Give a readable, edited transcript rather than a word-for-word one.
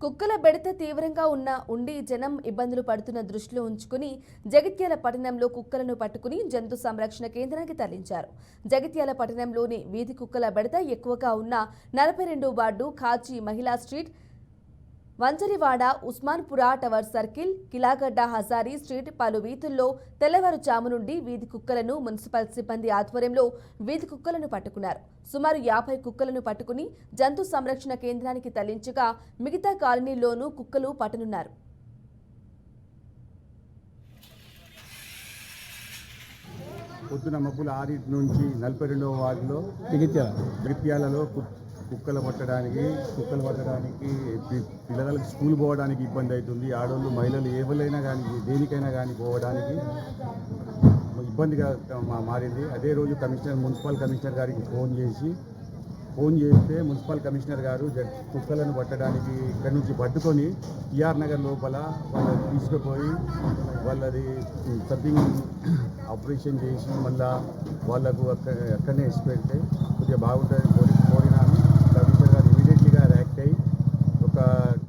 కుక్కల బెడత తీవ్రంగా ఉండి జనం ఇబ్బందులు పడుతున్న దృష్టిలో ఉంచుకుని జగిత్యాల పట్టణంలో కుక్కలను పట్టుకుని జంతు సంరక్షణ కేంద్రానికి తరలించారు. జగిత్యాల పట్టణంలోని వీధి కుక్కల బెడత ఎక్కువగా ఉన్న 42 ward Khazi Mahila street, Vanchariwada, Usmanpura tower circle, Kilagadda, Hazari street పలు వీధుల్లో తెల్లవారుజాము నుండి వీధి కుక్కలను మున్సిపల్ సిబ్బంది ఆధ్వర్యంలో వీధి కుక్కలను పట్టుకున్నారు. సుమారు 50 కుక్కలను పట్టుకుని జంతు సంరక్షణ కేంద్రానికి తరలించగా మిగతా కాలనీల్లోనూ కుక్కలు పట్టనున్నారు. పొద్దున మబ్బుల 6 నుంచి 42వ వార్డులో జగిత్యాలలో కుక్కలు పట్టడానికి పిల్లలకు స్కూల్ పోవడానికి ఇబ్బంది అవుతుంది. ఆడవాళ్ళు మహిళలు ఎవరైనా కానీ దేనికైనా కానీ పోవడానికి ఇబ్బందిగా మారింది. అదే రోజు మున్సిపల్ కమిషనర్ గారికి ఫోన్ చేస్తే మున్సిపల్ కమిషనర్ గారు కుక్కలను పట్టడానికి ఇక్కడి నుంచి పట్టుకొని టిఆర్ నగర్ లోపల వాళ్ళని తీసుకుపోయి వాళ్ళది సబ్బింగ్ ఆపరేషన్ చేసి మళ్ళీ వాళ్ళకు అక్కడనే ఇచ్చి పెడితే కొద్దిగా బాగుంటుంది.